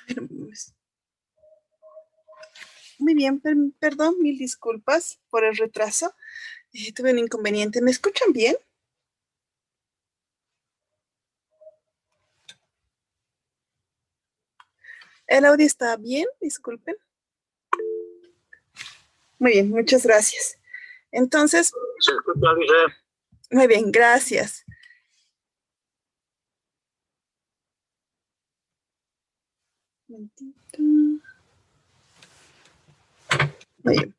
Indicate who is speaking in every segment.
Speaker 1: Pero, muy bien, perdón, mil disculpas por el retraso. Tuve un inconveniente. ¿Me escuchan bien? ¿El audio está bien? Disculpen. Muy bien, muchas gracias. Entonces,
Speaker 2: Se escucha bien.
Speaker 1: muy bien, gracias. Un momentito. Muy bien.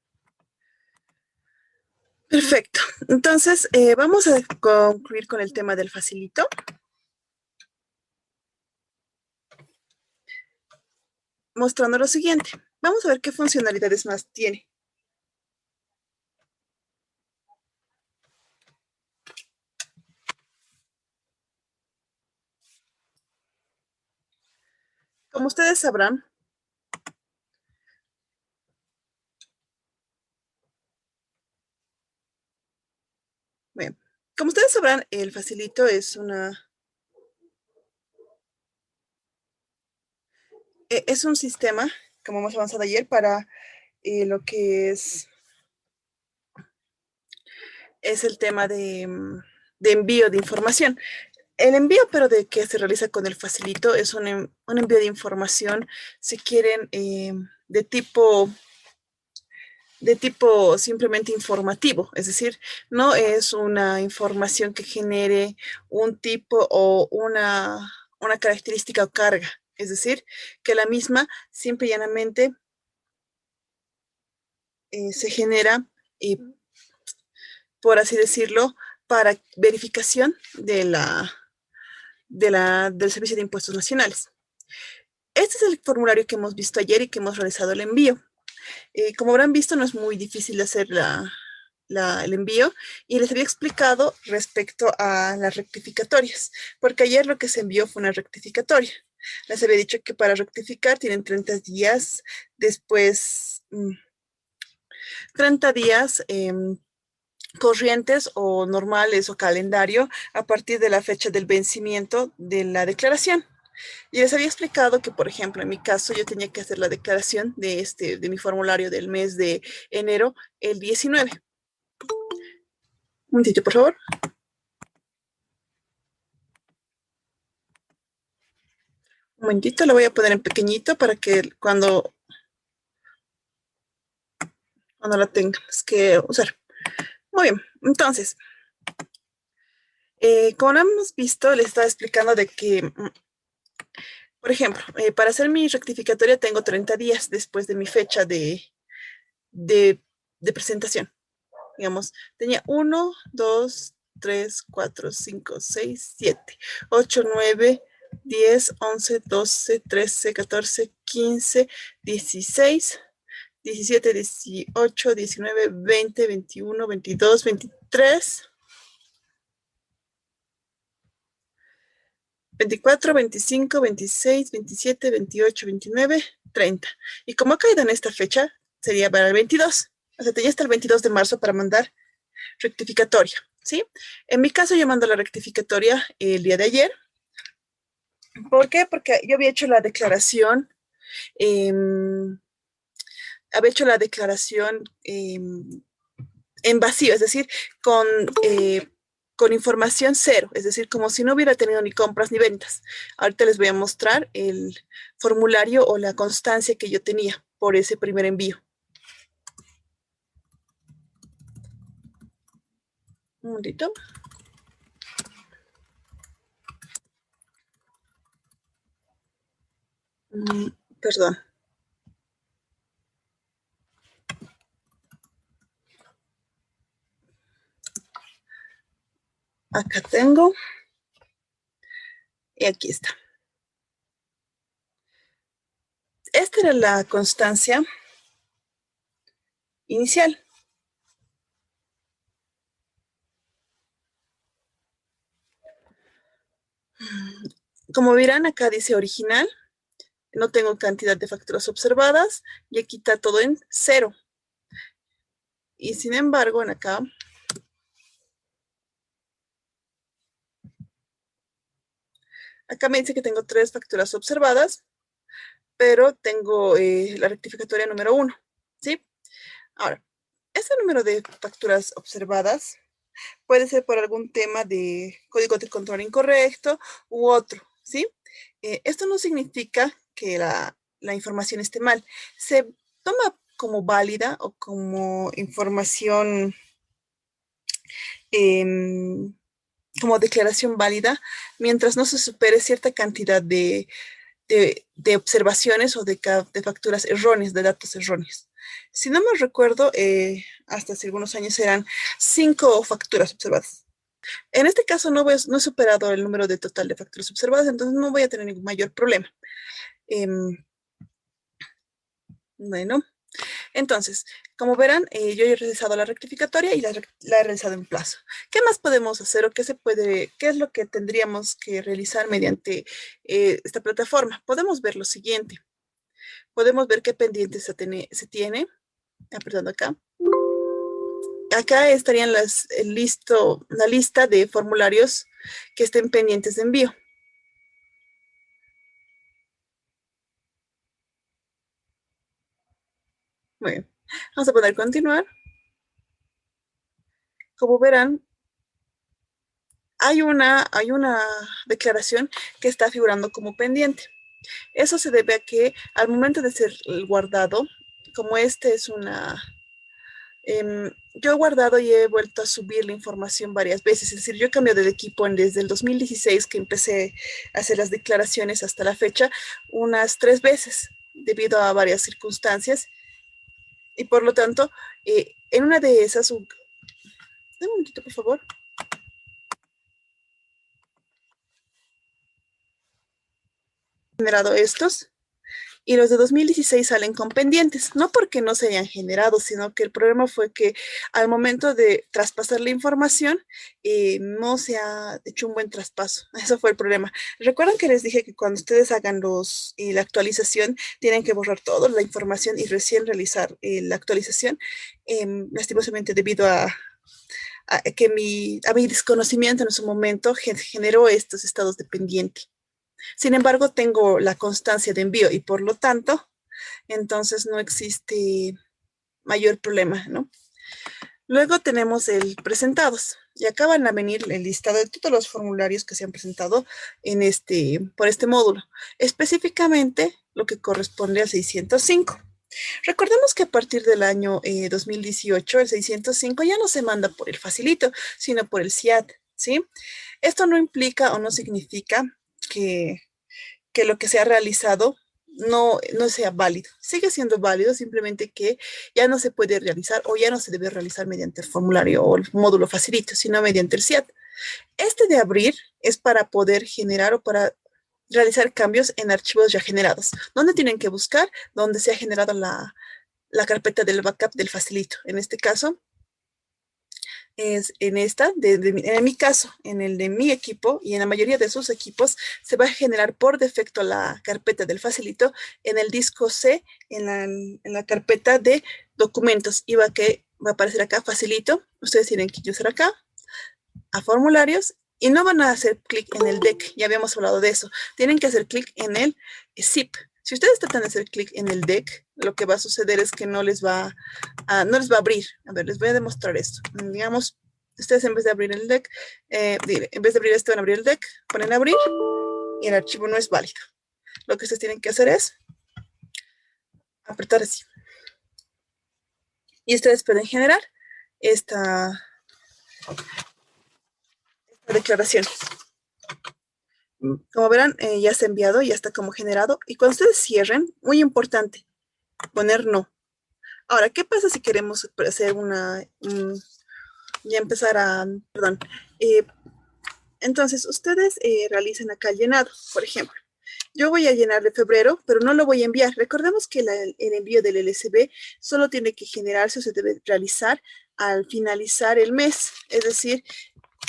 Speaker 1: Perfecto. Entonces, vamos a concluir con el tema del facilito. Mostrando lo siguiente. Vamos a ver qué funcionalidades más tiene. Como ustedes sabrán, bien, como ustedes sabrán, el facilito es un sistema, como hemos avanzado ayer, para lo que es el tema de envío de información. El envío, pero de que se realiza con el facilito, es un envío de información, si quieren, de tipo simplemente informativo, es decir, no es una información que genere un tipo o una característica o carga, es decir, que la misma simple y llanamente se genera, y, por así decirlo, para verificación del Servicio de Impuestos Nacionales. Este es el formulario que hemos visto ayer y que hemos realizado el envío. Como habrán visto, no es muy difícil de hacer el envío y les había explicado respecto a las rectificatorias, porque ayer lo que se envió fue una rectificatoria. Les había dicho que para rectificar tienen 30 días después, 30 días corrientes o normales o calendario a partir de la fecha del vencimiento de la declaración. Y les había explicado que, por ejemplo, en mi caso, yo tenía que hacer la declaración de mi formulario del mes de enero el 19. Un momentito, por favor. Un momentito, lo voy a poner en pequeñito para que cuando la tengamos que usar. Muy bien, entonces, como hemos visto, les estaba explicando de que, por ejemplo, para hacer mi rectificatoria tengo 30 días después de mi fecha de, de presentación. Digamos, tenía 1, 2, 3, 4, 5, 6, 7, 18, 19, 20, 21, 22, 23, 24, 25, 26, 27, 18, 29, 30. Y como ha caído en esta fecha, sería para el 22. O sea, tenía hasta el 22 de marzo para mandar rectificatoria, ¿sí? En mi caso, yo mando la rectificatoria el día de ayer. ¿Por qué? Porque yo eh, había hecho la declaración en vacío, es decir, con, eh, con información cero, es decir, como si no hubiera tenido ni compras ni ventas. Ahorita les voy a mostrar el formulario o la constancia que yo tenía por ese primer envío. Un momentito. Perdón. Acá tengo. Y aquí está. Esta era la constancia inicial. Como verán, acá dice original, no tengo cantidad de facturas observadas y aquí está todo en cero. Y sin embargo, acá me dice que tengo 3 facturas observadas, pero tengo la rectificatoria número 1, ¿sí? Ahora, este número de facturas observadas puede ser por algún tema de código de control incorrecto u otro, ¿sí? Esto no significa que la información esté mal. Se toma como válida o como información, em, como declaración válida, mientras no se supere cierta cantidad de observaciones o de facturas erróneas, de datos erróneos. Si no me recuerdo, hasta hace algunos años eran 5 facturas observadas. En este caso no he superado el número de total de facturas observadas, entonces no voy a tener ningún mayor problema. Em, bueno, entonces, como verán, yo he realizado la rectificatoria y la he realizado en plazo. ¿Qué más podemos hacer o qué es lo que tendríamos que realizar mediante esta plataforma? Podemos ver lo siguiente. Podemos ver qué pendientes se tiene. Apretando acá. Acá estarían la lista de formularios que estén pendientes de envío. Muy bien. Vamos a poner continuar. Como verán, hay una declaración que está figurando como pendiente. Eso se debe a que al momento de ser guardado, como este es yo he guardado y he vuelto a subir la información varias veces, es decir, yo he cambiado de equipo desde el 2016 que empecé a hacer las declaraciones hasta la fecha, unas 3 veces debido a varias circunstancias y por lo tanto, en una de esas, un momentito por favor. Generado estos y los de 2016 salen con pendientes, no porque no se hayan generado, sino que el problema fue que al momento de traspasar la información, no se ha hecho un buen traspaso. Eso fue el problema. Recuerdan que les dije que cuando ustedes hagan la actualización, tienen que borrar toda la información y recién realizar la actualización, lastimosamente debido a que a mi desconocimiento en su momento generó estos estados de pendiente. Sin embargo, tengo la constancia de envío y por lo tanto, entonces no existe mayor problema, ¿no? Luego tenemos el presentados y acá van a venir el listado de todos los formularios que se han presentado por este módulo, específicamente lo que corresponde al 605. Recordemos que a partir del año 2018, el 605 ya no se manda por el facilito, sino por el CIAT, ¿sí? Esto no implica o no significa que lo que se ha realizado no sea válido. Sigue siendo válido, simplemente que ya no se puede realizar o ya no se debe realizar mediante el formulario o el módulo facilito, sino mediante el CIAT. Este de abrir es para poder generar o para realizar cambios en archivos ya generados. ¿Dónde tienen que buscar? Donde se ha generado la carpeta del backup del facilito. En este caso, es en mi caso, en el de mi equipo y en la mayoría de sus equipos, se va a generar por defecto la carpeta del facilito en el disco C, en la carpeta de documentos, y va a aparecer acá facilito. Ustedes tienen que usar acá a formularios y no van a hacer clic en el deck, ya habíamos hablado de eso. Tienen que hacer clic en el zip. Si ustedes tratan de hacer clic en el deck, lo que va a suceder es que no les va a abrir. A ver, les voy a demostrar esto. Digamos, ustedes en vez de abrir el deck, en vez de abrir van a abrir el deck, ponen abrir y el archivo no es válido. Lo que ustedes tienen que hacer es apretar así. Y ustedes pueden generar esta declaración. Como verán, ya se ha enviado, ya está como generado. Y cuando ustedes cierren, muy importante, poner no. Ahora, ¿qué pasa si queremos hacer ya empezar perdón. Entonces, ustedes realicen acá el llenado, por ejemplo. Yo voy a llenar de febrero, pero no lo voy a enviar. Recordemos que el envío del LSB solo tiene que generarse o se debe realizar al finalizar el mes. Es decir,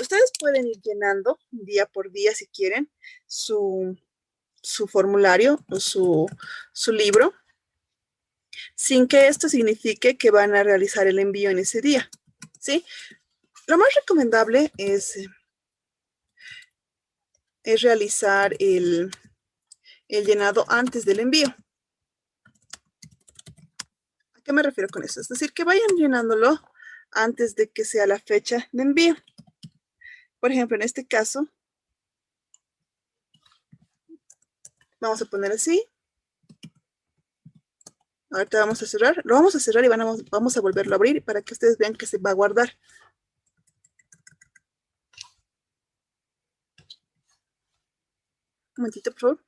Speaker 1: ustedes pueden ir llenando día por día si quieren su formulario o su libro, sin que esto signifique que van a realizar el envío en ese día, ¿sí? Lo más recomendable es realizar el llenado antes del envío. qué me refiero con eso? Es decir, que vayan llenándolo antes de que sea la fecha de envío. Por ejemplo, en este caso, vamos a poner así. Ahorita vamos a cerrar. Lo vamos a cerrar y vamos a volverlo a abrir para que ustedes vean que se va a guardar. Un momentito, por favor.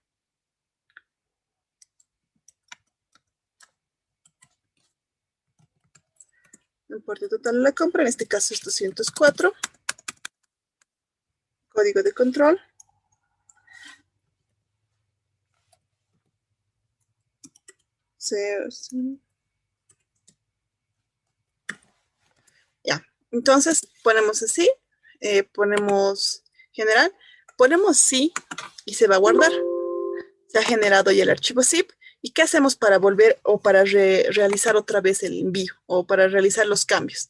Speaker 1: Importe total de la compra, en este caso es 204. Código de control. Ya, entonces ponemos así, ponemos general, ponemos sí y se va a guardar. Se ha generado ya el archivo zip. ¿Y qué hacemos para volver o para realizar otra vez el envío o para realizar los cambios?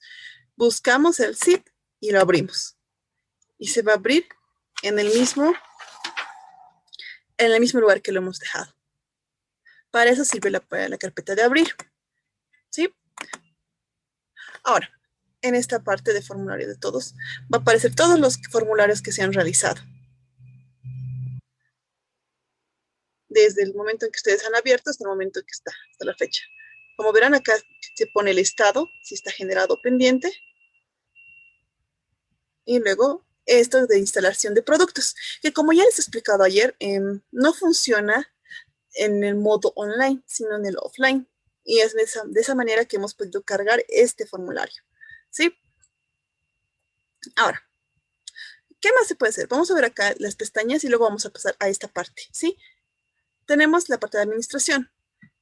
Speaker 1: Buscamos el zip y lo abrimos. Y se va a abrir en el mismo lugar que lo hemos dejado. Para eso sirve la carpeta de abrir. ¿Sí? Ahora, en esta parte de formulario de todos, va a aparecer todos los formularios que se han realizado. Desde el momento en que ustedes han abierto hasta el momento en que está, hasta la fecha. Como verán, acá se pone el estado, si está generado pendiente. Y luego esto de instalación de productos, que como ya les he explicado ayer, no funciona en el modo online, sino en el offline. Y es de esa manera que hemos podido cargar este formulario. ¿Sí? Ahora, ¿qué más se puede hacer? Vamos a ver acá las pestañas y luego vamos a pasar a esta parte. ¿Sí? Tenemos la parte de administración.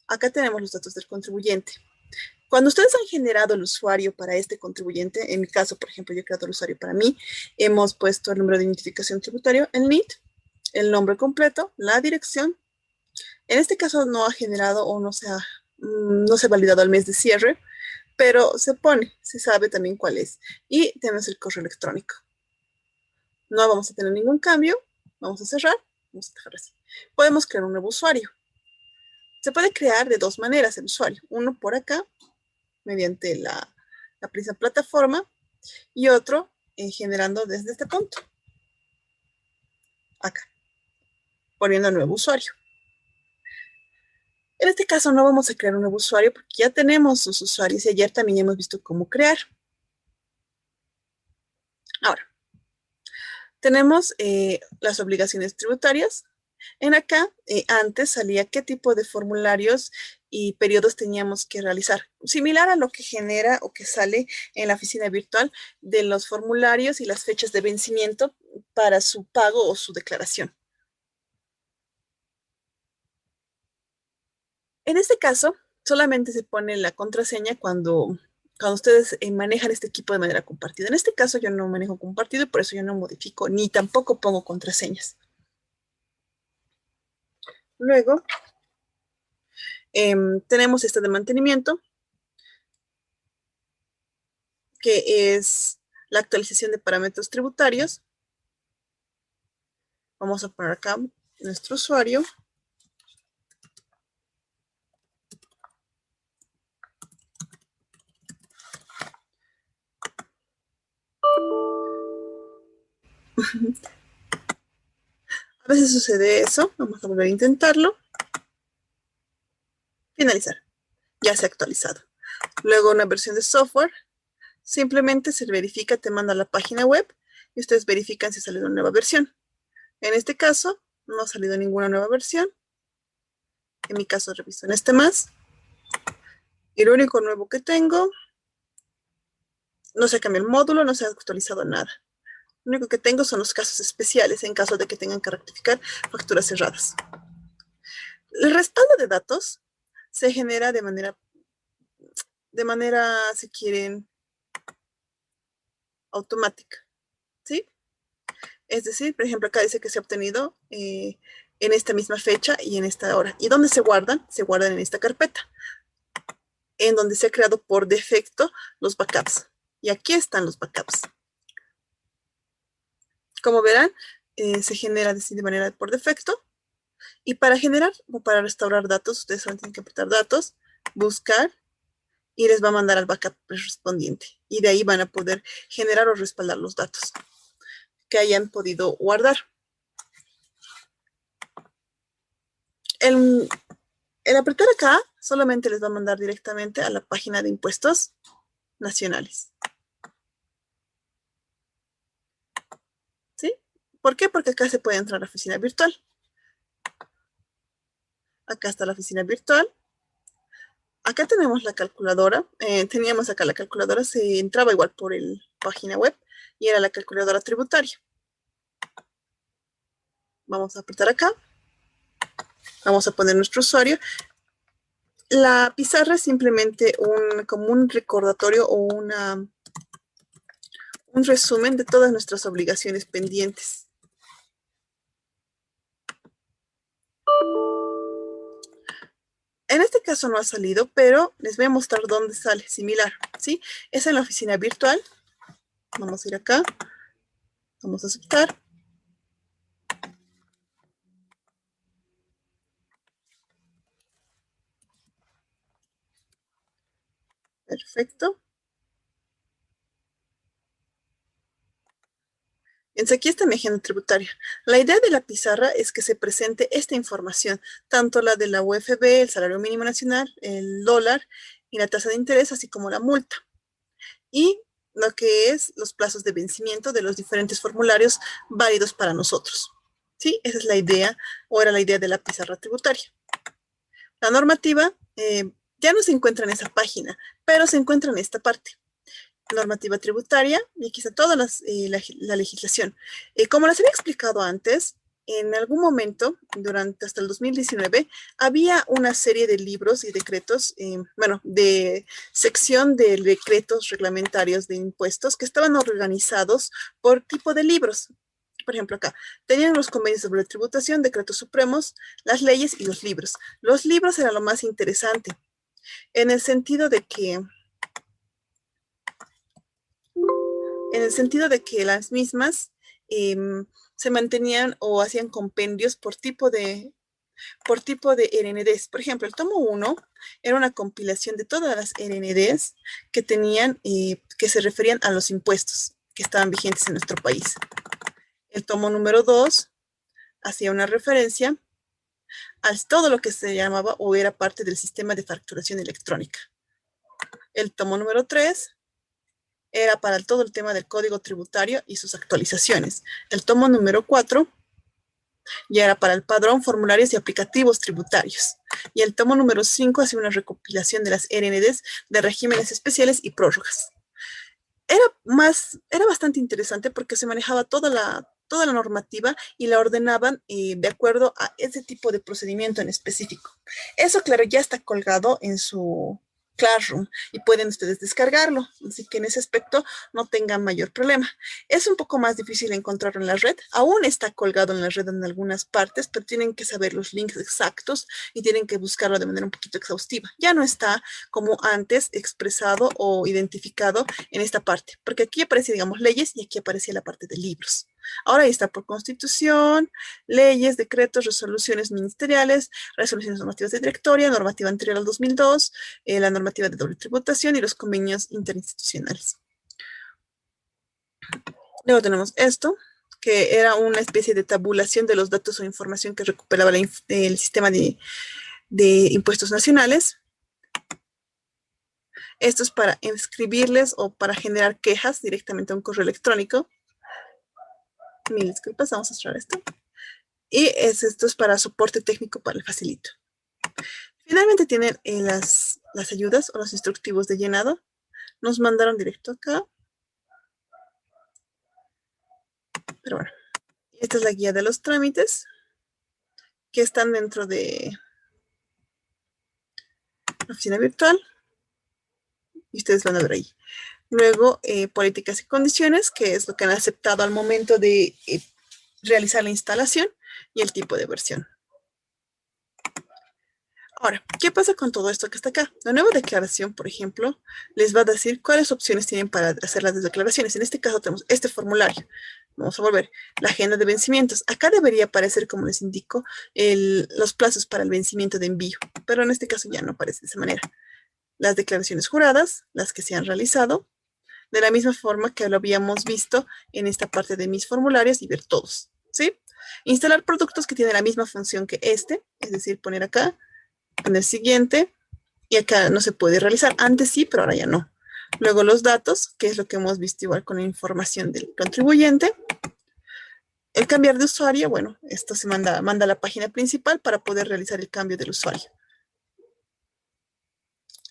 Speaker 1: Acá tenemos los datos del contribuyente. Cuando ustedes han generado el usuario para este contribuyente, en mi caso, por ejemplo, yo he creado el usuario para mí, hemos puesto el número de identificación tributario, el NIT, el nombre completo, la dirección. En este caso no ha generado o no se ha validado el mes de cierre, pero se pone, se sabe también cuál es. Y tenemos el correo electrónico. No vamos a tener ningún cambio. Vamos a cerrar. Vamos a dejar así. Podemos crear un nuevo usuario. Se puede crear de dos maneras el usuario. Uno por acá, mediante la misma plataforma, y otro generando desde este punto. Acá. Poniendo nuevo usuario. En este caso no vamos a crear un nuevo usuario porque ya tenemos sus usuarios y ayer también hemos visto cómo crear. Ahora, tenemos las obligaciones tributarias. En acá, antes salía qué tipo de formularios y periodos teníamos que realizar. Similar a lo que genera o que sale en la oficina virtual de los formularios y las fechas de vencimiento para su pago o su declaración. En este caso, solamente se pone la contraseña cuando ustedes manejan este equipo de manera compartida. En este caso yo no manejo compartido y por eso yo no modifico ni tampoco pongo contraseñas. Luego, tenemos esta de mantenimiento, que es la actualización de parámetros tributarios. Vamos a poner acá nuestro usuario. A veces sucede eso. Vamos a volver a intentarlo. Finalizar. Ya se ha actualizado. Luego una versión de software. Simplemente se verifica, te manda a la página web y ustedes verifican si sale una nueva versión. En este caso, no ha salido ninguna nueva versión. En mi caso, reviso en este más. Y lo único nuevo que tengo, no se cambia el módulo, no se ha actualizado nada. Lo único que tengo son los casos especiales en caso de que tengan que rectificar facturas cerradas. El respaldo de datos se genera de manera, si quieren, automática, ¿sí? Es decir, por ejemplo, acá dice que se ha obtenido en esta misma fecha y en esta hora. ¿Y dónde se guardan? Se guardan en esta carpeta, en donde se ha creado por defecto los backups. Y aquí están los backups. Como verán, se genera de manera por defecto. Y para generar o para restaurar datos, ustedes solo tienen que apretar datos, buscar y les va a mandar al backup correspondiente. Y de ahí van a poder generar o respaldar los datos que hayan podido guardar. El apretar acá solamente les va a mandar directamente a la página de impuestos nacionales. ¿Sí? ¿Por qué? Porque acá se puede entrar a la oficina virtual. Acá está la oficina virtual. Acá tenemos la calculadora. Teníamos acá la calculadora, se entraba igual por la página web y era la calculadora tributaria. Vamos a apretar acá. Vamos a poner nuestro usuario. La pizarra es simplemente como un recordatorio o un resumen de todas nuestras obligaciones pendientes. En este caso no ha salido, pero les voy a mostrar dónde sale, similar, ¿sí? Es en la oficina virtual. Vamos a ir acá. Vamos a aceptar. Perfecto. Entonces aquí está mi agenda tributaria. La idea de la pizarra es que se presente esta información, tanto la de la UFB, el salario mínimo nacional, el dólar y la tasa de interés, así como la multa. Y lo que es los plazos de vencimiento de los diferentes formularios válidos para nosotros. ¿Sí? Esa es la idea, o era la idea de la pizarra tributaria. La normativa ya no se encuentra en esa página, pero se encuentra en esta parte. Normativa tributaria, y aquí está toda la legislación. Como les había explicado antes, en algún momento, hasta el 2019, había una serie de libros y decretos, de sección de decretos reglamentarios de impuestos que estaban organizados por tipo de libros. Por ejemplo, acá tenían los convenios sobre tributación, decretos supremos, las leyes y los libros. Los libros eran lo más interesante, en el sentido de que las mismas se mantenían o hacían compendios por tipo de RNDs. Por ejemplo, el tomo 1 era una compilación de todas las RNDs que tenían, que se referían a los impuestos que estaban vigentes en nuestro país. El tomo número 2 hacía una referencia a todo lo que se llamaba o era parte del sistema de facturación electrónica. El tomo número 3 era para todo el tema del código tributario y sus actualizaciones. El tomo número 4 ya era para el padrón, formularios y aplicativos tributarios. Y el tomo número 5 hacía una recopilación de las RNDs de regímenes especiales y prórrogas. Era bastante interesante porque se manejaba toda la normativa y la ordenaban de acuerdo a ese tipo de procedimiento en específico. Eso, claro, ya está colgado en su Classroom y pueden ustedes descargarlo, así que en ese aspecto no tengan mayor problema. Es un poco más difícil encontrarlo en la red, aún está colgado en la red en algunas partes, pero tienen que saber los links exactos y tienen que buscarlo de manera un poquito exhaustiva. Ya no está como antes expresado o identificado en esta parte, porque aquí aparece, digamos, leyes y aquí aparecía la parte de libros. Ahora está por constitución, leyes, decretos, resoluciones ministeriales, resoluciones normativas de directoria, normativa anterior al 2002, la normativa de doble tributación y los convenios interinstitucionales. Luego tenemos esto, que era una especie de tabulación de los datos o información que recuperaba el sistema de impuestos nacionales. Esto es para escribirles o para generar quejas directamente a un correo electrónico. Mil disculpas, vamos a mostrar esto. Y esto es para soporte técnico para el facilito. Finalmente tienen las ayudas o los instructivos de llenado. Nos mandaron directo acá. Pero bueno, esta es la guía de los trámites que están dentro de la oficina virtual. Y ustedes van a ver ahí. Luego, políticas y condiciones, que es lo que han aceptado al momento de realizar la instalación y el tipo de versión. Ahora, ¿qué pasa con todo esto que está acá? La nueva declaración, por ejemplo, les va a decir cuáles opciones tienen para hacer las declaraciones. En este caso tenemos este formulario. Vamos a volver. La agenda de vencimientos. Acá debería aparecer, como les indico, los plazos para el vencimiento de envío, pero en este caso ya no aparece de esa manera. las declaraciones juradas, las que se han realizado, de la misma forma que lo habíamos visto en esta parte de mis formularios y ver todos, ¿sí? Instalar productos que tienen la misma función que este, es decir, poner acá, poner siguiente, y acá no se puede realizar. Antes sí, pero ahora ya no. Luego los datos, que es lo que hemos visto igual con la información del contribuyente. El cambiar de usuario, bueno, esto se manda a la página principal para poder realizar el cambio del usuario.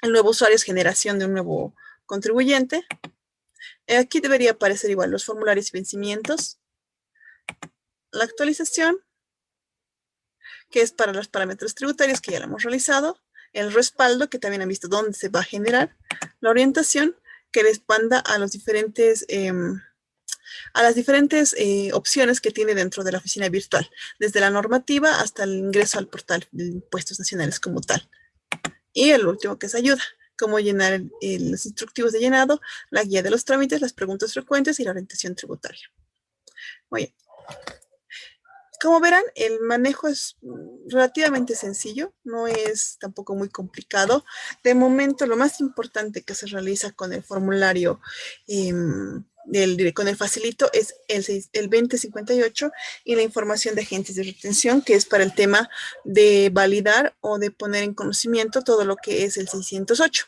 Speaker 1: El nuevo usuario es generación de un nuevo contribuyente. Aquí debería aparecer igual los formularios y vencimientos. La actualización, que es para los parámetros tributarios, que ya lo hemos realizado. El respaldo, que también han visto dónde se va a generar. La orientación, que les manda a los diferentes... a las diferentes opciones que tiene dentro de la oficina virtual, desde la normativa hasta el ingreso al portal de impuestos nacionales como tal. Y el último, que es ayuda, cómo llenar los instructivos de llenado, la guía de los trámites, las preguntas frecuentes y la orientación tributaria. Muy bien. Como verán, el manejo es relativamente sencillo, no es tampoco muy complicado. De momento, lo más importante que se realiza con el formulario con el facilito es el 2058 y la información de agentes de retención, que es para el tema de validar o de poner en conocimiento todo lo que es el 608,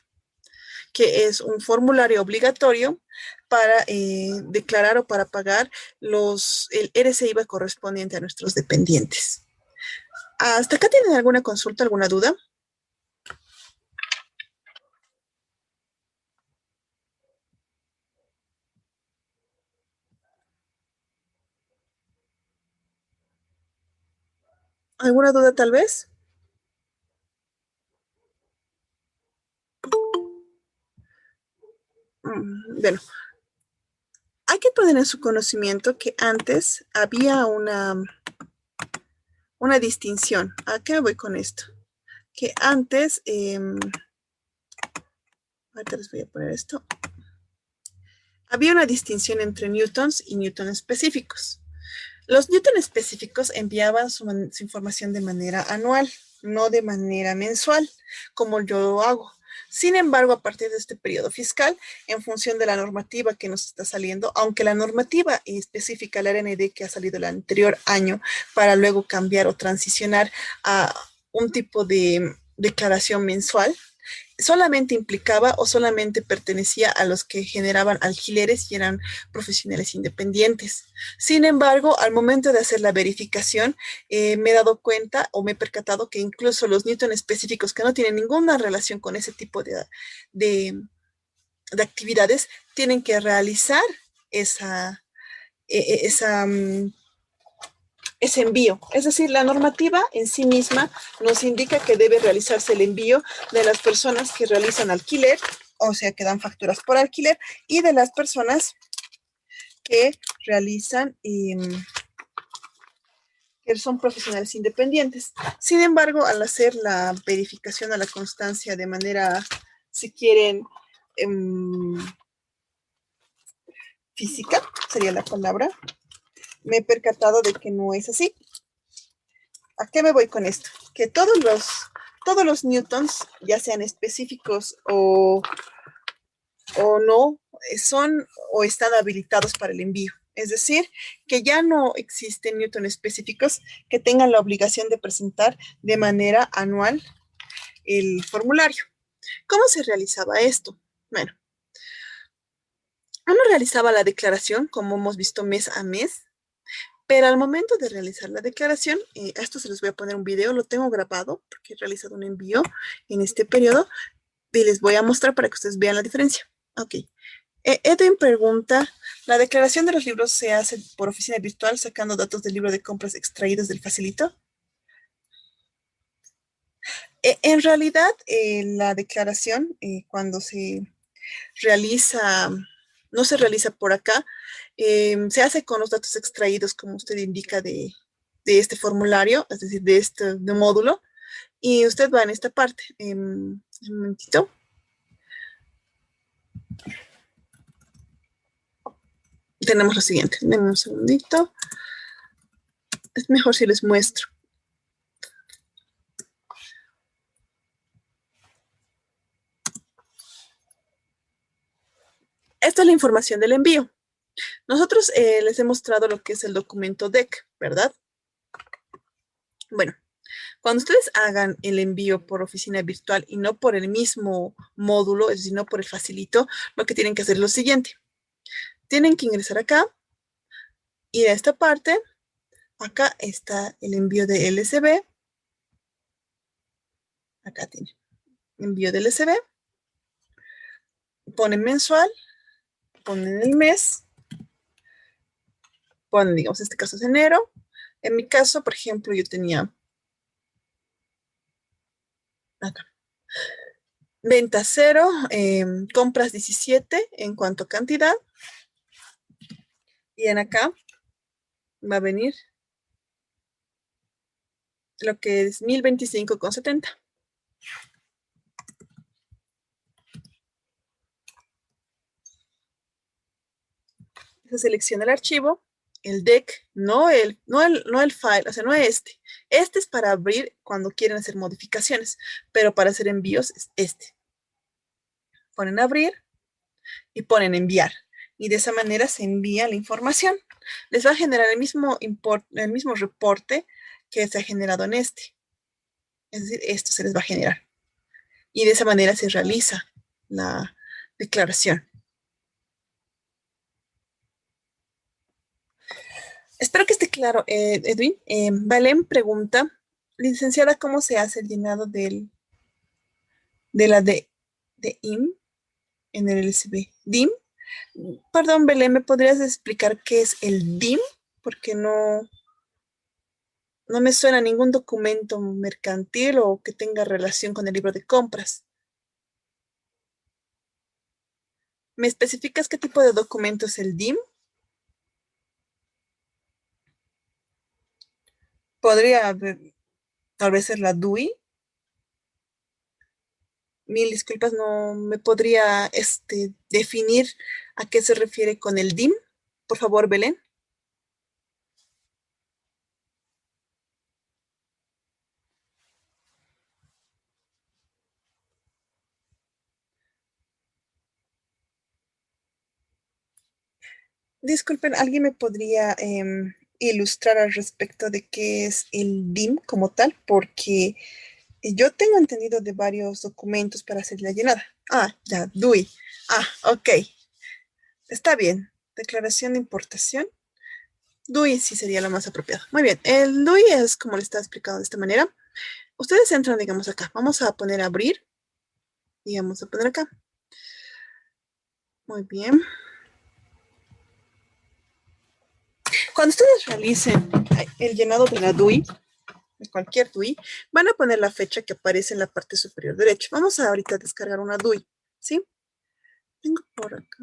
Speaker 1: que es un formulario obligatorio para declarar o para pagar el RCIVA correspondiente a nuestros dependientes. ¿Hasta acá tienen alguna consulta, alguna duda? ¿Alguna duda tal vez? Bueno, hay que poner en su conocimiento que antes había una distinción. ¿A qué me voy con esto? Que antes, ahorita les voy a poner esto, había una distinción entre newtons y newtons específicos. Los newton específicos enviaban su información de manera anual, no de manera mensual, como yo lo hago. Sin embargo, a partir de este periodo fiscal, en función de la normativa que nos está saliendo, aunque la normativa específica, la RND que ha salido el anterior año, para luego cambiar o transicionar a un tipo de declaración mensual, solamente implicaba o solamente pertenecía a los que generaban alquileres y eran profesionales independientes. Sin embargo, al momento de hacer la verificación, me he dado cuenta o me he percatado que incluso los newton específicos que no tienen ninguna relación con ese tipo de, de actividades tienen que realizar esa, esa ese envío. Es decir, la normativa en sí misma nos indica que debe realizarse el envío de las personas que realizan alquiler, o sea, que dan facturas por alquiler, y de las personas que realizan, que son profesionales independientes. Sin embargo, al hacer la verificación a la constancia de manera, si quieren, física, sería la palabra, me he percatado de que no es así. ¿A qué me voy con esto? Que todos los newtons, ya sean específicos o no, son o están habilitados para el envío. Es decir, que ya no existen newtons específicos que tengan la obligación de presentar de manera anual el formulario. ¿Cómo se realizaba esto? Bueno, uno realizaba la declaración, como hemos visto, mes a mes, pero al momento de realizar la declaración, a esto se les voy a poner un video, lo tengo grabado porque he realizado un envío en este periodo y les voy a mostrar para que ustedes vean la diferencia. Ok. Edwin pregunta, ¿la declaración de los libros se hace por oficina virtual sacando datos del libro de compras extraídos del facilito? En realidad, la declaración, cuando se realiza, no se realiza por acá, se hace con los datos extraídos, como usted indica, de este formulario, es decir, de este módulo, y usted va en esta parte. Un momentito. Tenemos lo siguiente. Denme un segundito. Es mejor si les muestro. Esta es la información del envío. Nosotros les he mostrado lo que es el documento DEC, ¿verdad? Bueno, cuando ustedes hagan el envío por oficina virtual y no por el mismo módulo, es decir, no por el facilito, lo que tienen que hacer es lo siguiente. Tienen que ingresar acá, ir a esta parte. Acá está el envío de LSB. Acá tiene envío de LSB. Ponen mensual, ponen el mes, ponen, digamos, este caso es enero. En mi caso, por ejemplo, yo tenía acá. Venta 0, compras 17 en cuanto a cantidad. Y en acá va a venir lo que es 1025,70. Se selecciona el archivo, el DEC, no el file, o sea, no este. Este es para abrir cuando quieren hacer modificaciones, pero para hacer envíos es este. Ponen abrir y ponen enviar. Y de esa manera se envía la información. Les va a generar el mismo reporte que se ha generado en este. Es decir, esto se les va a generar. Y de esa manera se realiza la declaración. Espero que esté claro, Edwin. Valen pregunta, licenciada, ¿cómo se hace el llenado de la de IM en el LSB? ¿DIM? Perdón, Belén, ¿me podrías explicar qué es el DIM? Porque no me suena ningún documento mercantil o que tenga relación con el libro de compras. ¿Me especificas qué tipo de documento es el DIM? Podría tal vez ser la DUI. Mil disculpas, no me podría definir a qué se refiere con el DIM. Por favor, Belén. Disculpen, ¿alguien me podría ilustrar al respecto de qué es el DIM como tal? Porque yo tengo entendido de varios documentos para hacer la llenada. Ah, ya, DUI. Ah, ok. Está bien. Declaración de importación. DUI sí sería lo más apropiado. Muy bien. El DUI es como le está explicado de esta manera. Ustedes entran, digamos, acá. Vamos a poner abrir y vamos a poner acá. Muy bien. Cuando ustedes realicen el llenado de la DUI, de cualquier DUI, van a poner la fecha que aparece en la parte superior derecha. Vamos a ahorita descargar una DUI, ¿sí? Tengo por acá.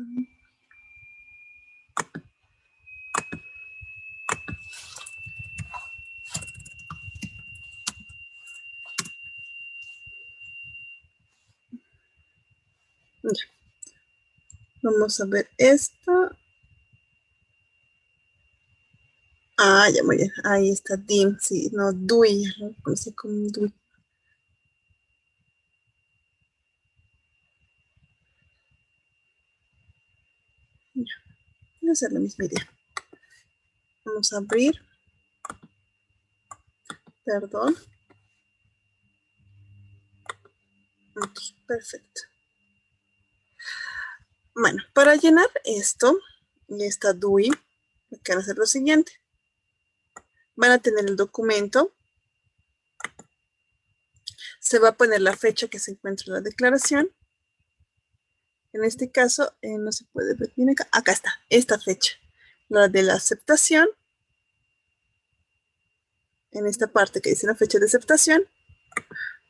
Speaker 1: Ya. Vamos a ver esta. Ah, ya muy bien. Ahí está DIM, sí, no, DUI. Lo conocí como DUI. Ya, voy a hacer la misma idea. Vamos a abrir. Perdón. Ok, perfecto. Bueno, para llenar esto y esta DUI, van a hacer lo siguiente. Van a tener el documento. Se va a poner la fecha que se encuentra en la declaración. En este caso, no se puede ver bien acá. Acá está, esta fecha. La de la aceptación. En esta parte que dice la fecha de aceptación.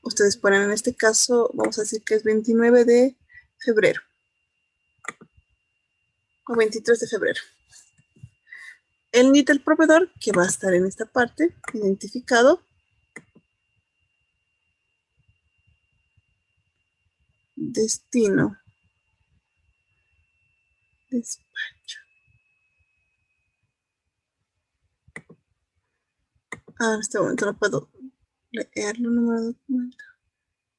Speaker 1: Ustedes ponen en este caso, vamos a decir que es 29 de febrero. O 23 de febrero. El NIT del proveedor, que va a estar en esta parte, identificado. Destino. Despacho. Ah, en este momento no puedo leerlo, número de documento.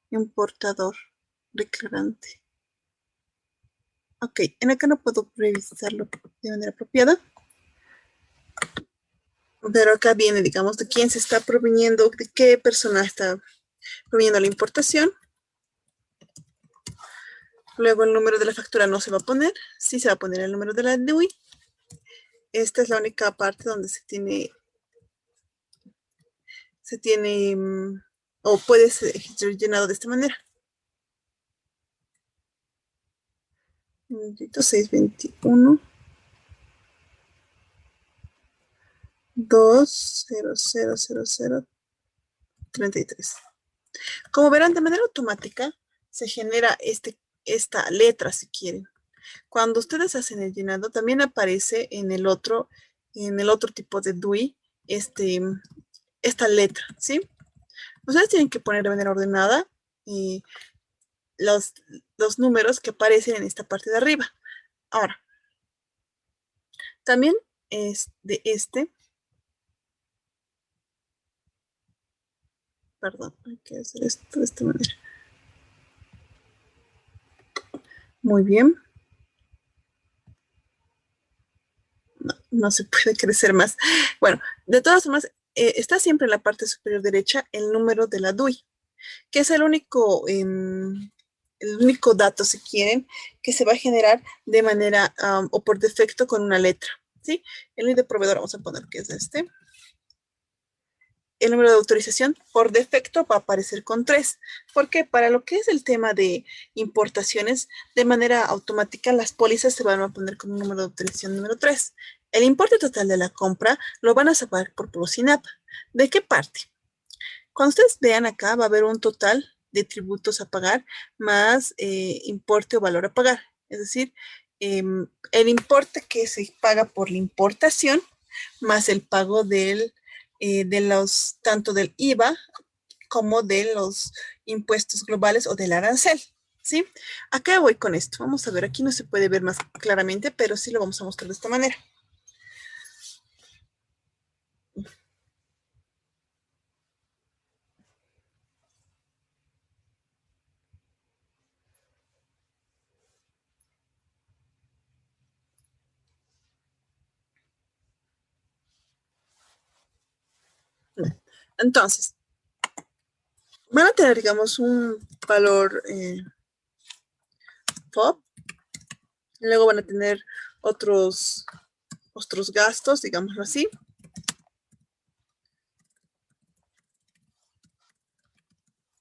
Speaker 1: Importador. Declarante. Ok, en acá no puedo revisarlo de manera apropiada. Pero acá viene, digamos, de quién se está proveniendo, de qué persona está proveniendo la importación. Luego el número de la factura no se va a poner, sí se va a poner el número de la DUI. Esta es la única parte donde o puede ser llenado de esta manera. 621 2000033. Como verán, de manera automática se genera esta letra, si quieren. Cuando ustedes hacen el llenado, también aparece en el otro tipo de DUI, esta letra, ¿sí? Ustedes tienen que poner de manera ordenada eh, los, los números que aparecen en esta parte de arriba. Ahora, también es de perdón, hay que hacer esto de esta manera. Muy bien. No se puede crecer más. Bueno, de todas formas, está siempre en la parte superior derecha el número de la DUI, que es el único dato, si quieren, que se va a generar de manera o por defecto con una letra, ¿sí? El NID de proveedor vamos a poner que es este. El número de autorización por defecto va a aparecer con 3, porque para lo que es el tema de importaciones, de manera automática las pólizas se van a poner con un número de autorización número 3. El importe total de la compra lo van a sacar por ProSinap. ¿De qué parte? Cuando ustedes vean acá, va a haber un total de tributos a pagar más importe o valor a pagar. Es decir, el importe que se paga por la importación más el pago tanto del IVA como de los impuestos globales o del arancel. ¿Sí? Acá voy con esto. Vamos a ver, aquí no se puede ver más claramente, pero sí lo vamos a mostrar de esta manera. Entonces, van a tener, digamos, un valor POP. Luego van a tener otros, otros gastos, digámoslo así.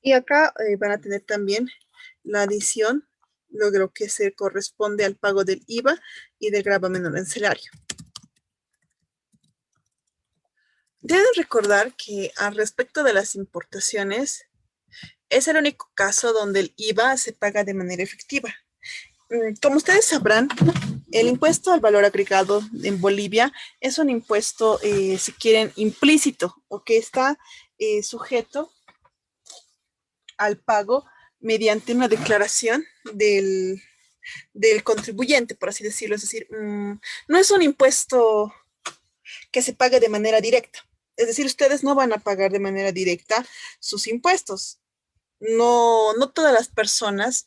Speaker 1: Y acá van a tener también la adición, lo que se corresponde al pago del IVA y del gravamen arancelario. Deben recordar que al respecto de las importaciones, es el único caso donde el IVA se paga de manera efectiva. Como ustedes sabrán, el impuesto al valor agregado en Bolivia es un impuesto, si quieren, implícito o que está sujeto al pago mediante una declaración del contribuyente, por así decirlo. Es decir, no es un impuesto que se pague de manera directa. Es decir, ustedes no van a pagar de manera directa sus impuestos. No todas las personas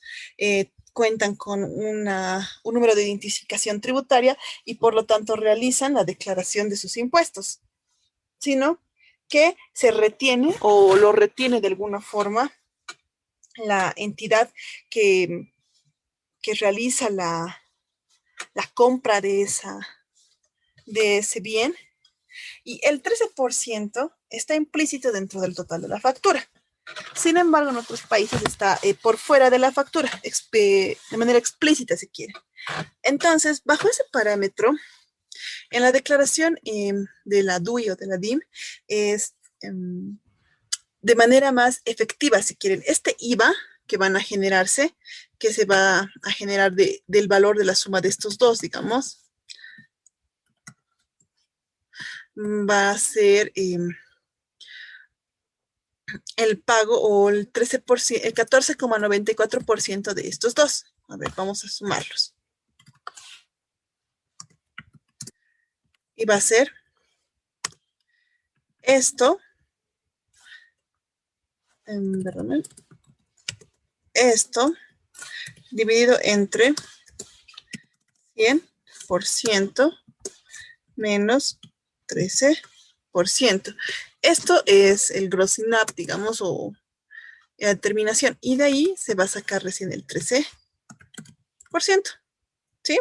Speaker 1: cuentan con un número de identificación tributaria y por lo tanto realizan la declaración de sus impuestos, sino que se retiene o lo retiene de alguna forma la entidad que realiza la compra de ese bien y el 13% está implícito dentro del total de la factura. Sin embargo, en otros países está por fuera de la factura, de manera explícita si quiere. Entonces, bajo ese parámetro, en la declaración de la DUI o de la DIM es de manera más efectiva, si quieren, este IVA que van a generarse, que se va a generar del valor de la suma de estos dos, digamos, va a ser el pago o el 13%, el 14,94% de estos dos. A ver, vamos a sumarlos. Y va a ser esto, perdón, esto dividido entre 100% menos 13%. Esto es el grossing up, digamos, o la terminación. Y de ahí se va a sacar recién el 13%. ¿Sí?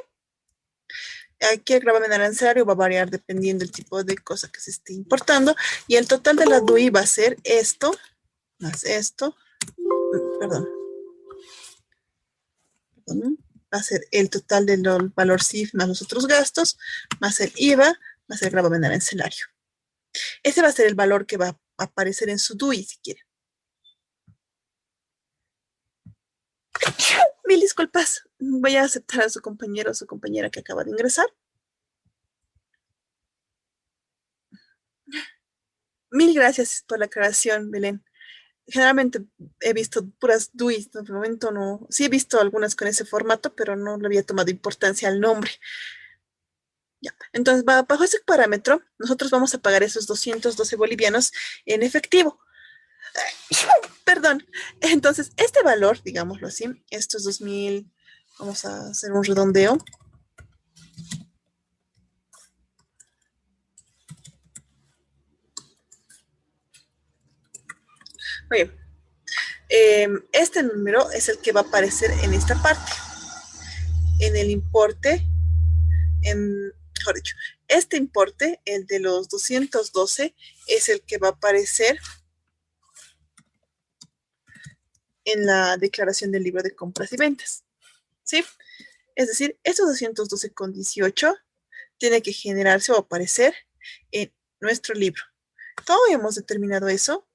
Speaker 1: Aquí el gravamen arancelario va a variar dependiendo del tipo de cosa que se esté importando. Y el total de la DUI va a ser esto, más esto. Perdón. Va a ser el total del valor CIF más los otros gastos, más el IVA, más el gravamen arancelario. Ese va a ser el valor que va a aparecer en su DUI, si quieren. Mil disculpas. Voy a aceptar a su compañero o su compañera que acaba de ingresar. Mil gracias por la aclaración, Belén. Generalmente he visto puras DUIs, ¿no? De momento no. Sí he visto algunas con ese formato, pero no le había tomado importancia al nombre. Ya. Entonces, bajo ese parámetro, nosotros vamos a pagar esos 212 bolivianos en efectivo. Perdón. Entonces, este valor, digámoslo así, estos 2000, vamos a hacer un redondeo. Oye, este número es el que va a aparecer en esta parte, en el importe, mejor dicho, este importe, el de los 212, es el que va a aparecer en la declaración del libro de compras y ventas, ¿sí? Es decir, estos 212,18 tiene que generarse o aparecer en nuestro libro. ¿Cómo hemos determinado eso?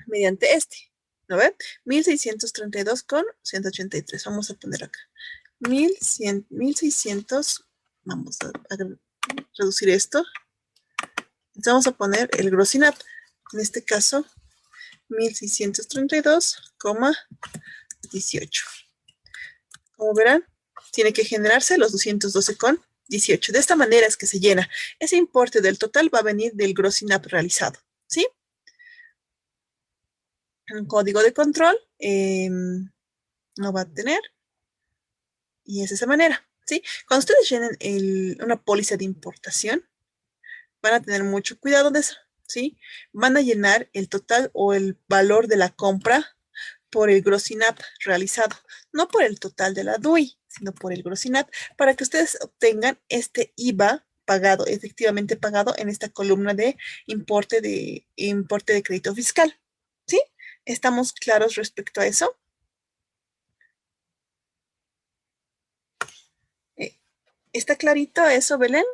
Speaker 1: Mediante este, ¿no ve? 1632,183. Vamos a poner acá. 1600, vamos a reducir esto. Entonces vamos a poner el grossing up. En este caso, 1632,18. Como verán, tiene que generarse los 212,18. De esta manera es que se llena. Ese importe del total va a venir del grossing up realizado, ¿sí? Un código de control no va a tener. Y es de esa manera, ¿sí? Cuando ustedes llenen una póliza de importación, van a tener mucho cuidado de eso, ¿sí? Van a llenar el total o el valor de la compra por el grossing up realizado, no por el total de la DUI, sino por el grossing up, para que ustedes obtengan este IVA pagado, efectivamente pagado en esta columna de importe de crédito fiscal, ¿sí? ¿Estamos claros respecto a eso? Eh, ¿Está clarito eso, Belén?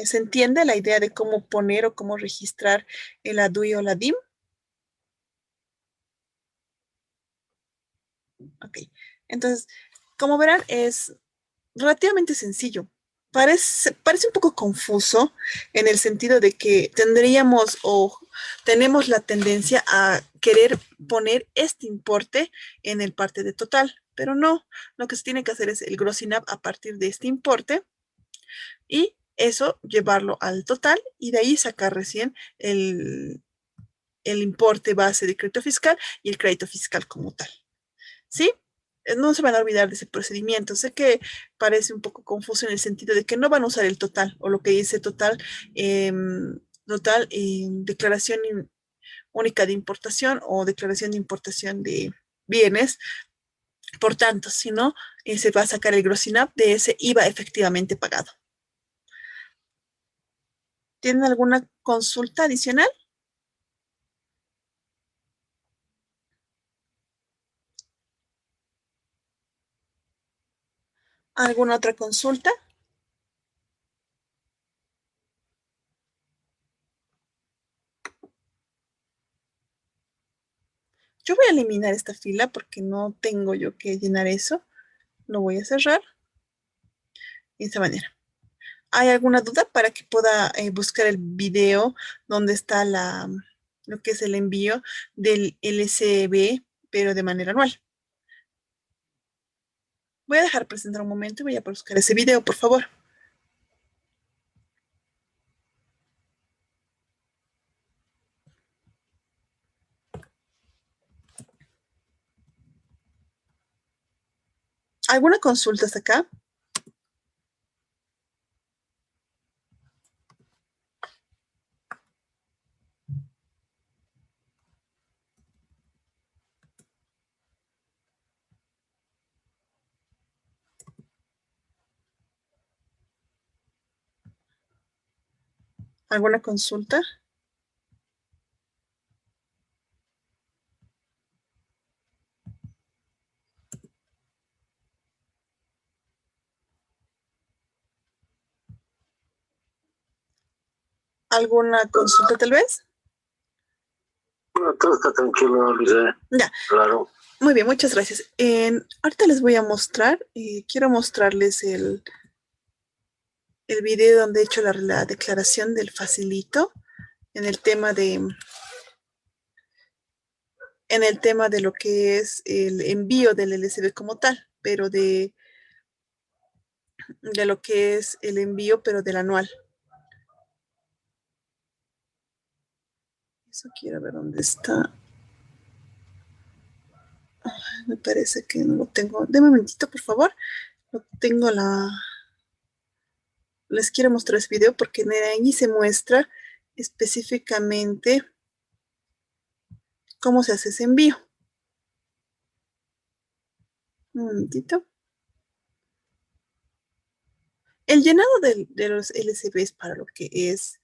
Speaker 1: ¿Se entiende la idea de cómo poner o cómo registrar el ADUI o la DIM? Ok. Entonces, como verán, es relativamente sencillo. Parece un poco confuso en el sentido de que tendríamos o tenemos la tendencia a querer poner este importe en el parte de total, pero no. Lo que se tiene que hacer es el grossing up a partir de este importe y eso llevarlo al total y de ahí sacar recién el importe base de crédito fiscal y el crédito fiscal como tal. ¿Sí? No se van a olvidar de ese procedimiento. Sé que parece un poco confuso en el sentido de que no van a usar el total o lo que dice total, declaración única de importación o declaración de importación de bienes. Por tanto, si no, se va a sacar el grossing up de ese IVA efectivamente pagado. ¿Tienen alguna consulta adicional? ¿Alguna otra consulta? Yo voy a eliminar esta fila porque no tengo yo que llenar eso. Lo voy a cerrar de esta manera. ¿Hay alguna duda para que pueda buscar el video donde está lo que es el envío del LCB, pero de manera anual? Voy a dejar presentar un momento y voy a buscar ese video, por favor. ¿Alguna consulta hasta acá? ¿Alguna consulta? ¿Alguna consulta tal vez?
Speaker 2: No, todo está tranquilo, Luisa.
Speaker 1: Ya.
Speaker 2: Claro.
Speaker 1: Muy bien, muchas gracias. Ahorita les voy a mostrar, quiero mostrarles el video donde he hecho la declaración del facilito en el tema de lo que es el envío del LCB como tal, pero de lo que es el envío, pero del anual. Eso quiero ver dónde está. Me parece que no lo tengo. Deme un momentito, por favor. No tengo les quiero mostrar ese video porque ahí se muestra específicamente cómo se hace ese envío. Un momentito. El llenado de los LCBs para lo que es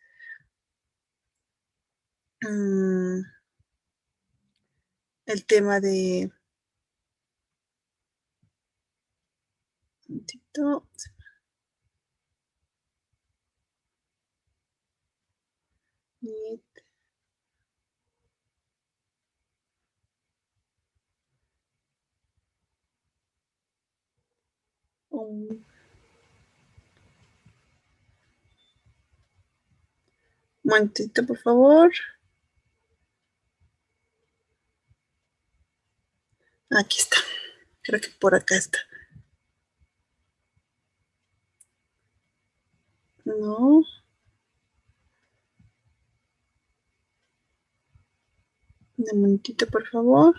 Speaker 1: el tema de... Un momentito. Un momentito, por favor. Aquí está. Creo que por acá está. No. Un momentito, por favor.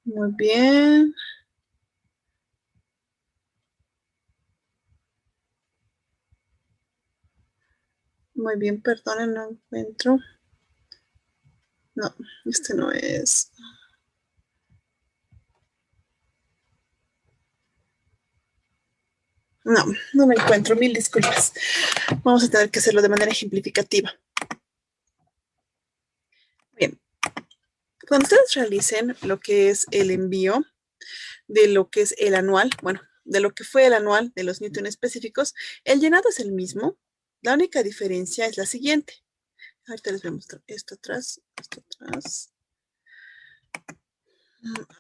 Speaker 1: Muy bien. Muy bien, perdonen, no encuentro. No, este no es. No, no lo encuentro. Mil disculpas. Vamos a tener que hacerlo de manera ejemplificativa. Bien. Cuando ustedes realicen lo que es el envío de lo que es el anual, bueno, de lo que fue el anual de los Newton específicos, el llenado es el mismo. La única diferencia es la siguiente. Ahorita les voy a mostrar esto atrás, esto atrás.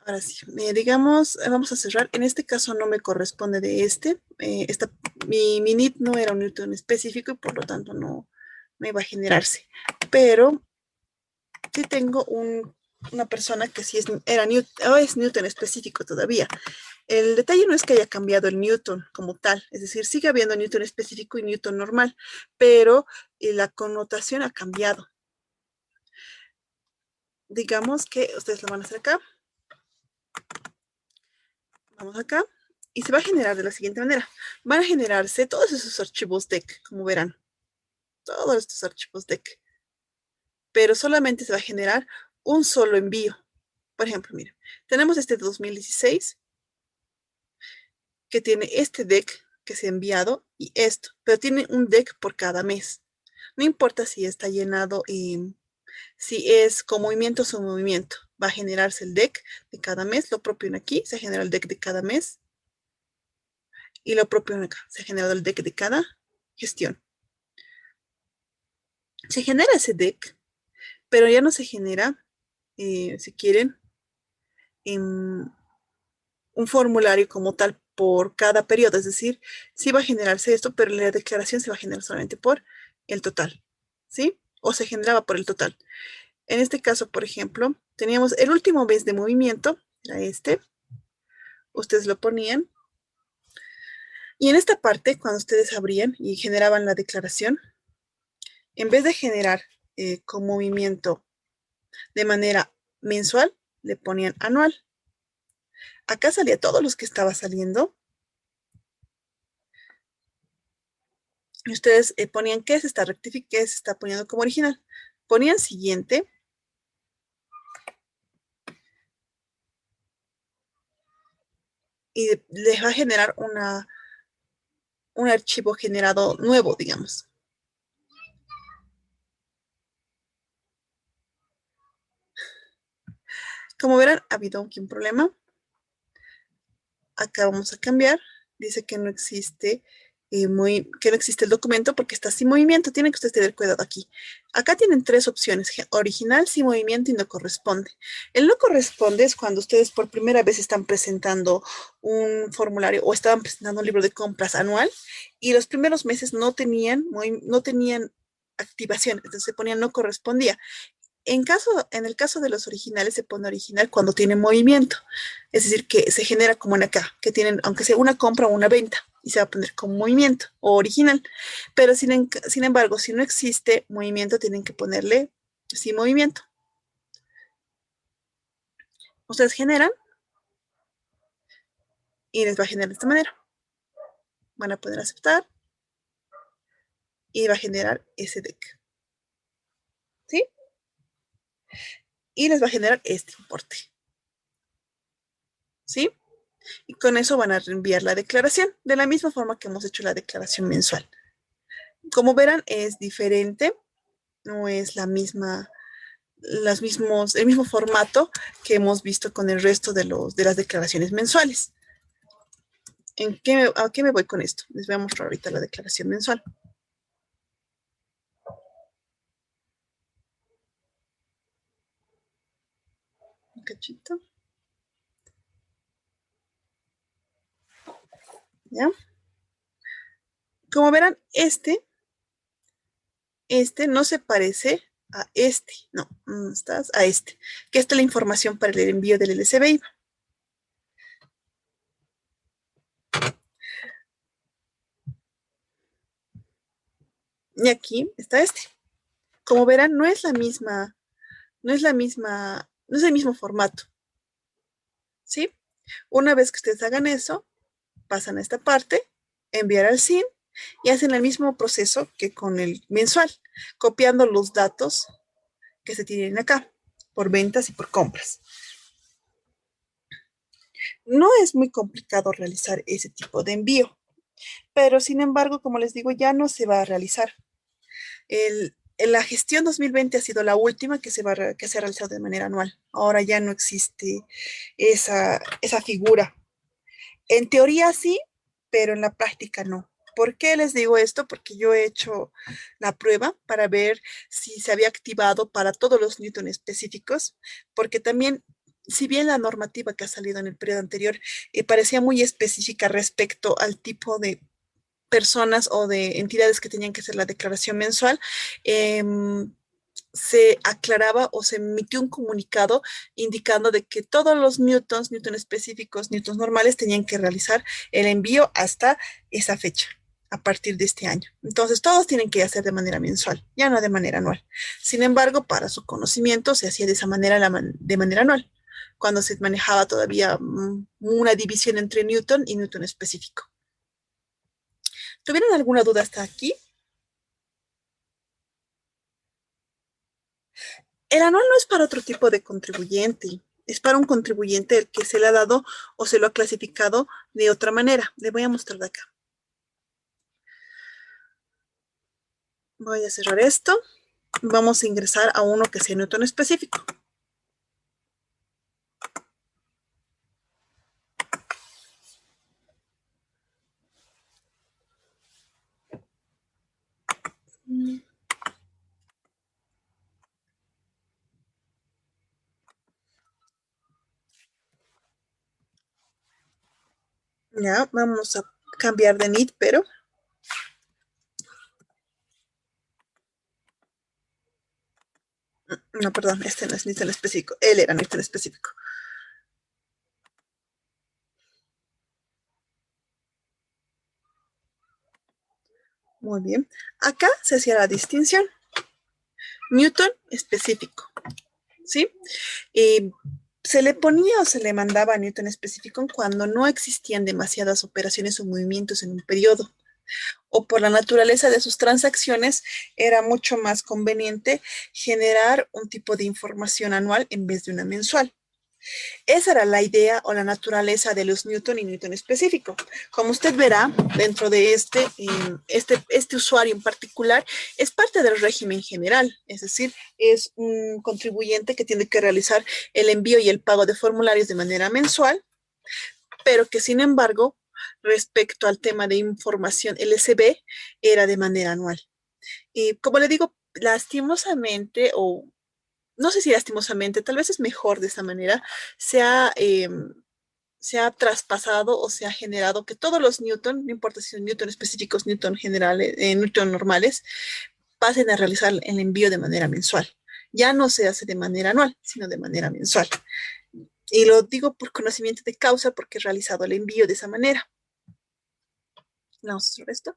Speaker 1: Ahora sí, digamos, vamos a cerrar. En este caso no me corresponde de mi NIT no era un Newton específico y por lo tanto no iba a generarse. Pero sí tengo una persona que sí era Newton, o es Newton específico todavía. El detalle no es que haya cambiado el Newton como tal, es decir, sigue habiendo Newton específico y Newton normal, pero la connotación ha cambiado. Digamos que ustedes lo van a hacer acá. Vamos acá. Y se va a generar de la siguiente manera. Van a generarse todos esos archivos DEC, como verán. Todos estos archivos DEC. Pero solamente se va a generar un solo envío. Por ejemplo, miren, tenemos este 2016 que tiene este DEC que se ha enviado y esto, pero tiene un DEC por cada mes. No importa si está llenado, si es con movimiento o sin movimiento, va a generarse el DEC de cada mes, lo propio en aquí, se genera el DEC de cada mes y lo propio en acá, se ha generado el DEC de cada gestión. Se genera ese DEC, pero ya no se genera, si quieren, en un formulario como tal por cada periodo, es decir, sí va a generarse esto, pero la declaración se va a generar solamente por el total, ¿sí? O se generaba por el total. En este caso, por ejemplo, teníamos el último mes de movimiento, era este, ustedes lo ponían, y en esta parte, cuando ustedes abrían y generaban la declaración, en vez de generar con movimiento de manera mensual, le ponían anual. Acá salía todos los que estaba saliendo. Y ustedes ponían qué se está rectificando, qué se está poniendo como original. Ponían siguiente. Y les va a generar un archivo generado nuevo, digamos. Como verán, ha habido aquí un problema. Acá vamos a cambiar. Dice que no existe que no existe el documento porque está sin movimiento. Tienen que ustedes tener cuidado aquí. Acá tienen tres opciones: original, sin movimiento y no corresponde. El no corresponde es cuando ustedes por primera vez están presentando un formulario o estaban presentando un libro de compras anual y los primeros meses no tenían activación, entonces se ponía no correspondía. En el caso de los originales se pone original cuando tiene movimiento, es decir, que se genera como en acá, que tienen, aunque sea una compra o una venta, y se va a poner como movimiento o original. Pero sin embargo, si no existe movimiento, tienen que ponerle sin movimiento. Ustedes generan y les va a generar de esta manera. Van a poder aceptar y va a generar ese deck. ¿Sí? Y les va a generar este importe. ¿Sí? Y con eso van a reenviar la declaración, de la misma forma que hemos hecho la declaración mensual. Como verán, es diferente, no es el mismo formato que hemos visto con el resto de las declaraciones mensuales. ¿A qué me voy con esto? Les voy a mostrar ahorita la declaración mensual. Un cachito. ¿Ya? Como verán, este no se parece a este, no, estás a este, que esta es la información para el envío del LCB IVA. Y aquí está este. Como verán, no es el mismo formato, ¿sí? Una vez que ustedes hagan eso, pasan a esta parte, enviar al SIN y hacen el mismo proceso que con el mensual, copiando los datos que se tienen acá, por ventas y por compras. No es muy complicado realizar ese tipo de envío, pero sin embargo, como les digo, ya no se va a realizar. La gestión 2020 ha sido la última que se ha realizado de manera anual. Ahora ya no existe esa figura. En teoría sí, pero en la práctica no. ¿Por qué les digo esto? Porque yo he hecho la prueba para ver si se había activado para todos los Newton específicos, porque también, si bien la normativa que ha salido en el periodo anterior parecía muy específica respecto al tipo de personas o de entidades que tenían que hacer la declaración mensual, eh, se aclaraba o se emitió un comunicado indicando de que todos los Newton específicos, Newtons normales, tenían que realizar el envío hasta esa fecha, a partir de este año. Entonces, todos tienen que hacer de manera mensual, ya no de manera anual. Sin embargo, para su conocimiento, se hacía de esa manera, de manera anual, cuando se manejaba todavía una división entre Newton y Newton específico. ¿Tuvieron alguna duda hasta aquí? El anual no es para otro tipo de contribuyente, es para un contribuyente el que se le ha dado o se lo ha clasificado de otra manera. Le voy a mostrar de acá. Voy a cerrar esto. Vamos a ingresar a uno que sea Newton específico. Ya, vamos a cambiar de NIT, pero no, perdón, este no es Newton específico. Él era Newton específico. Muy bien. Acá se hacía la distinción. Newton específico, ¿sí? Se le ponía o se le mandaba a Newton específico cuando no existían demasiadas operaciones o movimientos en un periodo, o por la naturaleza de sus transacciones, era mucho más conveniente generar un tipo de información anual en vez de una mensual. Esa era la idea o la naturaleza de los Newton y Newton específico. Como usted verá, dentro de este usuario en particular es parte del régimen general, es decir, es un contribuyente que tiene que realizar el envío y el pago de formularios de manera mensual, pero que sin embargo, respecto al tema de información LSB, era de manera anual. Y como le digo, lastimosamente, o no sé si lastimosamente, tal vez es mejor de esa manera, se ha, eh, se ha traspasado o se ha generado que todos los Newton, no importa si son Newton específicos, Newton generales, Newton normales, pasen a realizar el envío de manera mensual. Ya no se hace de manera anual, sino de manera mensual. Y lo digo por conocimiento de causa porque he realizado el envío de esa manera. Vamos a hacer esto.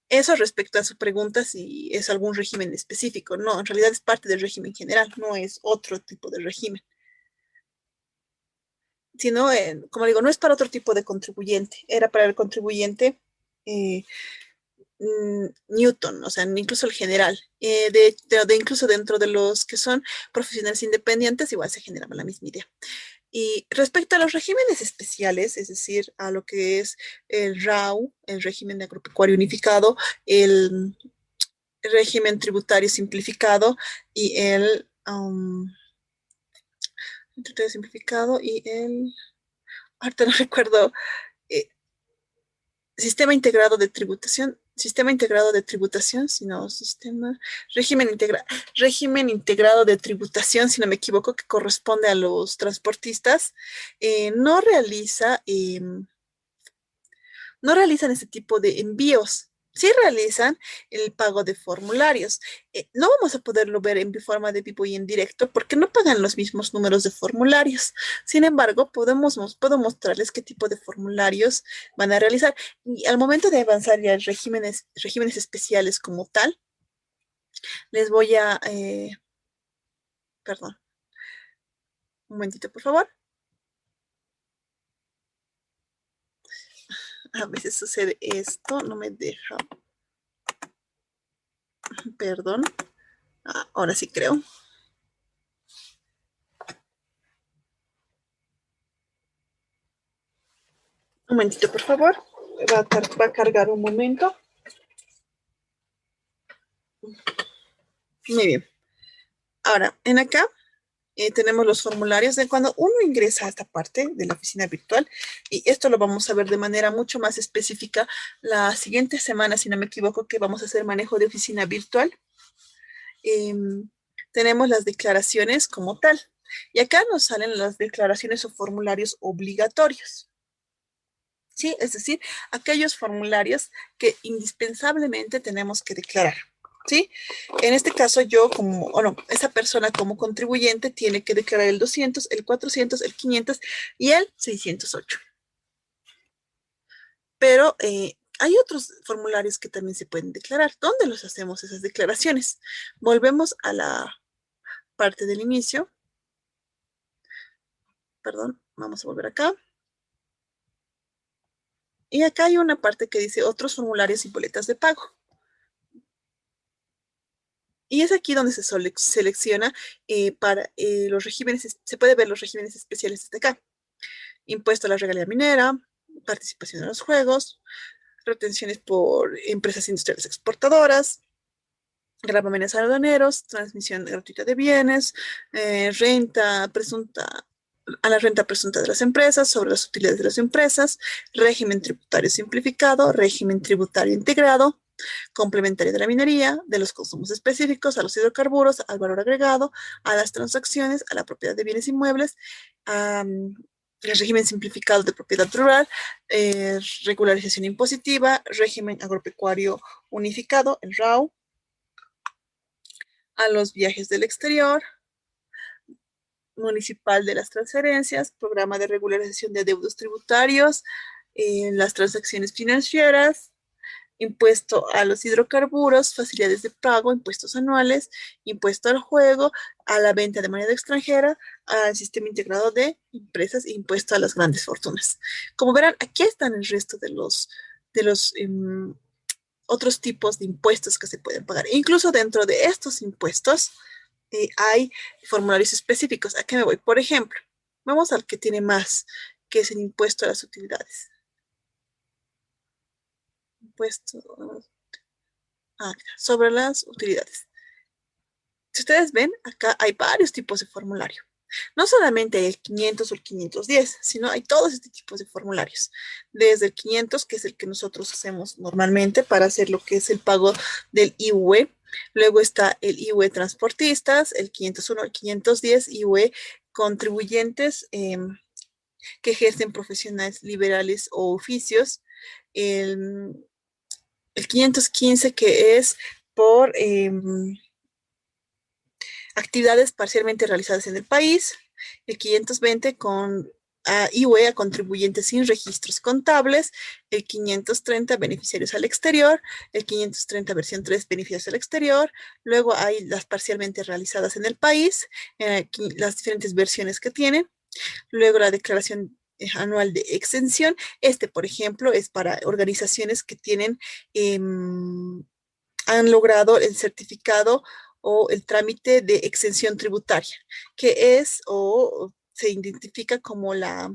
Speaker 1: Eso respecto a su pregunta si es algún régimen específico. No, en realidad es parte del régimen general, no es otro tipo de régimen. Sino, como digo, no es para otro tipo de contribuyente, era para el contribuyente eh, Newton, o sea, incluso el general. Incluso dentro de los que son profesionales independientes, igual se generaba la misma idea. Y respecto a los regímenes especiales, es decir, a lo que es el RAU, el régimen de agropecuario unificado, el régimen tributario simplificado y tributario simplificado y ahorita no recuerdo, eh, sistema integrado de tributación, sino régimen integrado de tributación, si no me equivoco, que corresponde a los transportistas, no no realizan ese tipo de envíos. Sí realizan el pago de formularios. No vamos a poderlo ver en forma de vivo y en directo porque no pagan los mismos números de formularios. Sin embargo, puedo mostrarles qué tipo de formularios van a realizar. Y al momento de avanzar ya regímenes especiales como tal, les voy a, perdón, un momentito, por favor. A veces sucede esto, no me deja, perdón. Ahora sí creo. Un momentito, por favor. Va a cargar un momento. Muy bien. Ahora, en acá tenemos los formularios de cuando uno ingresa a esta parte de la oficina virtual, y esto lo vamos a ver de manera mucho más específica la siguiente semana, si no me equivoco, que vamos a hacer manejo de oficina virtual. Eh, Tenemos las declaraciones como tal. Y acá nos salen las declaraciones o formularios obligatorios. ¿Sí? Es decir, aquellos formularios que indispensablemente tenemos que declarar. ¿Sí? En este caso, esa persona como contribuyente tiene que declarar el 200, el 400, el 500 y el 608. Pero hay otros formularios que también se pueden declarar. ¿Dónde los hacemos esas declaraciones? Volvemos a la parte del inicio. Perdón, vamos a volver acá. Y acá hay una parte que dice otros formularios y boletas de pago. Y es aquí donde se selecciona para los regímenes, se puede ver los regímenes especiales desde acá. Impuesto a la regalía minera, participación en los juegos, retenciones por empresas industriales exportadoras, gravámenes aduaneros, transmisión gratuita de bienes, renta presunta, a la renta presunta de las empresas, sobre las utilidades de las empresas, régimen tributario simplificado, régimen tributario integrado, complementario de la minería, de los consumos específicos, a los hidrocarburos, al valor agregado, a las transacciones, a la propiedad de bienes inmuebles, el régimen simplificado de propiedad rural, regularización impositiva, régimen agropecuario unificado, el RAU, a los viajes del exterior, municipal de las transferencias, programa de regularización de adeudos tributarios, las transacciones financieras, impuesto a los hidrocarburos, facilidades de pago, impuestos anuales, impuesto al juego, a la venta de moneda extranjera, al sistema integrado de empresas e impuesto a las grandes fortunas. Como verán, aquí están el resto de los otros tipos de impuestos que se pueden pagar. Incluso dentro de estos impuestos hay formularios específicos. ¿A qué me voy? Por ejemplo, vamos al que tiene más, que es el impuesto a las utilidades. Impuesto sobre las utilidades. Si ustedes ven, acá hay varios tipos de formulario. No solamente el 500 o el 510, sino hay todos estos tipos de formularios. Desde el 500, que es el que nosotros hacemos normalmente para hacer lo que es el pago del IUE. Luego está el IUE transportistas, el 501, el 510, IUE contribuyentes que ejercen profesionales liberales o oficios. El 515, que es por actividades parcialmente realizadas en el país, el 520 con IUE a contribuyentes sin registros contables, el 530 beneficiarios al exterior, el 530 versión 3 beneficiarios al exterior, luego hay las parcialmente realizadas en el país, las diferentes versiones que tienen, luego la declaración anual de exención. Por ejemplo, es para organizaciones que tienen han logrado el certificado o el trámite de exención tributaria, que es o se identifica como la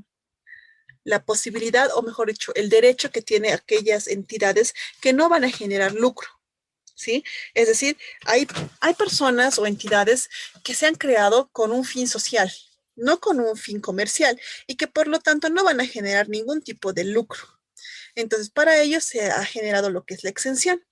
Speaker 1: posibilidad, o mejor dicho, el derecho que tienen aquellas entidades que no van a generar lucro. ¿Sí? Es decir, hay personas o entidades que se han creado con un fin social, no con un fin comercial, y que por lo tanto no van a generar ningún tipo de lucro. Entonces, para ellos se ha generado lo que es la exención.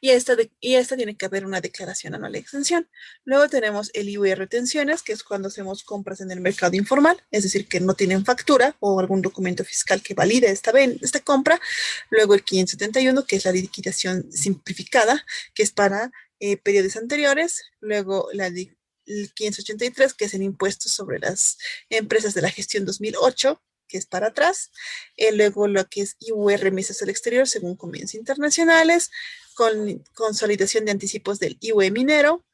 Speaker 1: Y esta tiene que haber una declaración anual de exención. Luego tenemos el IVA retenciones, que es cuando hacemos compras en el mercado informal, es decir, que no tienen factura o algún documento fiscal que valide esta compra. Luego el 571, que es la liquidación simplificada, que es para periodos anteriores. Luego el 583, que es el impuesto sobre las empresas de la gestión 2008, que es para atrás. Luego lo que es IUR remesas al exterior según convenios internacionales, con consolidación de anticipos del IUE minero.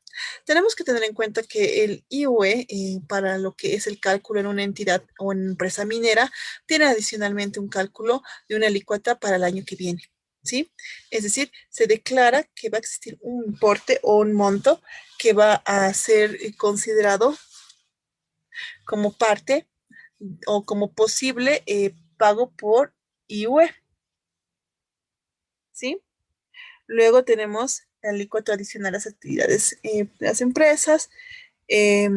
Speaker 1: Tenemos que tener en cuenta que el IUE, para lo que es el cálculo en una entidad o en una empresa minera, tiene adicionalmente un cálculo de una alícuota para el año que viene. ¿Sí? Es decir, se declara que va a existir un importe o un monto que va a ser considerado como parte o como posible pago por IUE. ¿Sí? Luego tenemos la alícuota adicional a las actividades de las empresas, eh,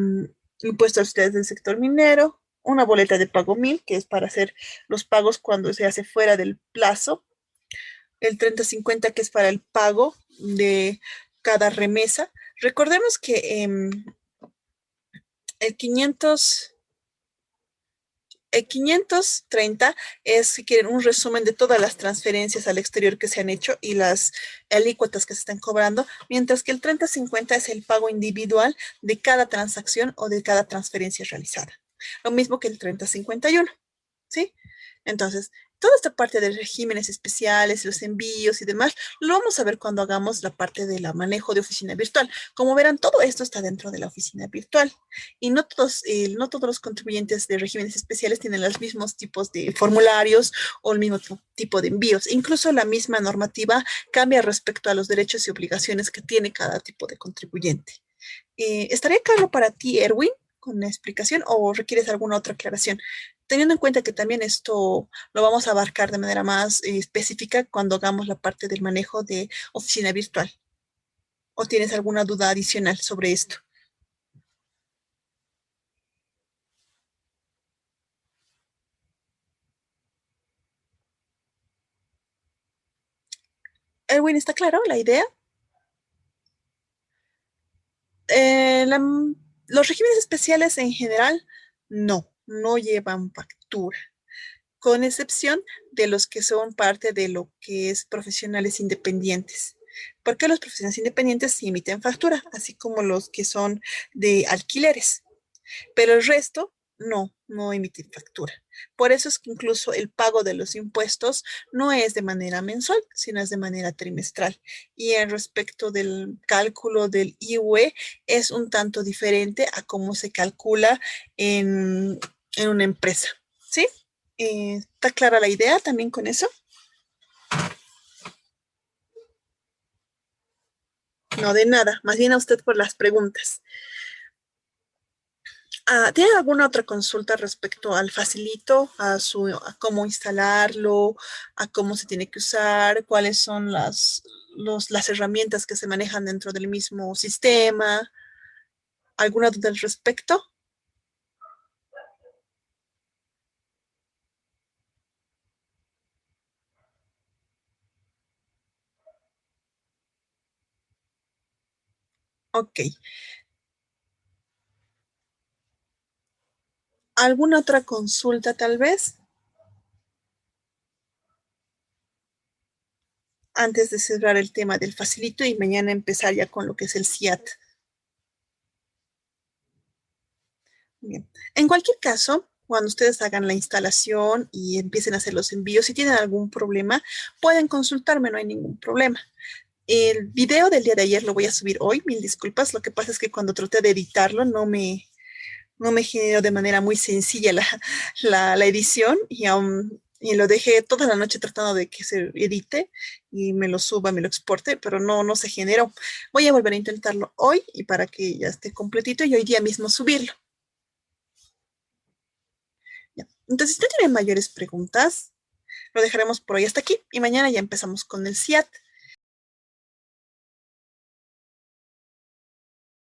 Speaker 1: impuestos a las utilidades del sector minero, una boleta de pago 1000, que es para hacer los pagos cuando se hace fuera del plazo, el 3050, que es para el pago de cada remesa. Recordemos que el 500... El 530 es, si quieren, un resumen de todas las transferencias al exterior que se han hecho y las alícuotas que se están cobrando, mientras que el 3050 es el pago individual de cada transacción o de cada transferencia realizada. Lo mismo que el 3051, ¿sí? Entonces, toda esta parte de regímenes especiales, los envíos y demás, lo vamos a ver cuando hagamos la parte del manejo de oficina virtual. Como verán, todo esto está dentro de la oficina virtual y no todos los contribuyentes de regímenes especiales tienen los mismos tipos de formularios o el mismo tipo de envíos. Incluso la misma normativa cambia respecto a los derechos y obligaciones que tiene cada tipo de contribuyente. ¿Estaría claro para ti, Erwin, con la explicación o requieres alguna otra aclaración? Teniendo en cuenta que también esto lo vamos a abarcar de manera más específica cuando hagamos la parte del manejo de oficina virtual. ¿O tienes alguna duda adicional sobre esto? Erwin, ¿está claro la idea? Eh, la- los regímenes especiales en general no llevan factura, con excepción de los que son parte de lo que es profesionales independientes. Porque los profesionales independientes sí emiten factura, así como los que son de alquileres. Pero el resto no emiten factura. Por eso es que incluso el pago de los impuestos no es de manera mensual, sino es de manera trimestral. Y en respecto del cálculo del IUE, es un tanto diferente a cómo se calcula en una empresa. ¿Sí? ¿Está clara la idea también con eso? No, de nada. Más bien a usted por las preguntas. ¿Tiene alguna otra consulta respecto al Facilito, a cómo instalarlo, a cómo se tiene que usar, cuáles son las herramientas que se manejan dentro del mismo sistema? ¿Alguna duda al respecto? Ok. ¿Alguna otra consulta tal vez? Antes de cerrar el tema del Facilito y mañana empezar ya con lo que es el CIAT. Bien. En cualquier caso, cuando ustedes hagan la instalación y empiecen a hacer los envíos, si tienen algún problema, pueden consultarme, no hay ningún problema. El video del día de ayer lo voy a subir hoy, mil disculpas. Lo que pasa es que cuando traté de editarlo no me generó de manera muy sencilla la edición y lo dejé toda la noche tratando de que se edite y me lo suba, me lo exporte, pero no se generó. Voy a volver a intentarlo hoy y para que ya esté completito y hoy día mismo subirlo. Ya. Entonces, si usted tiene mayores preguntas, lo dejaremos por hoy hasta aquí y mañana ya empezamos con el CIAT.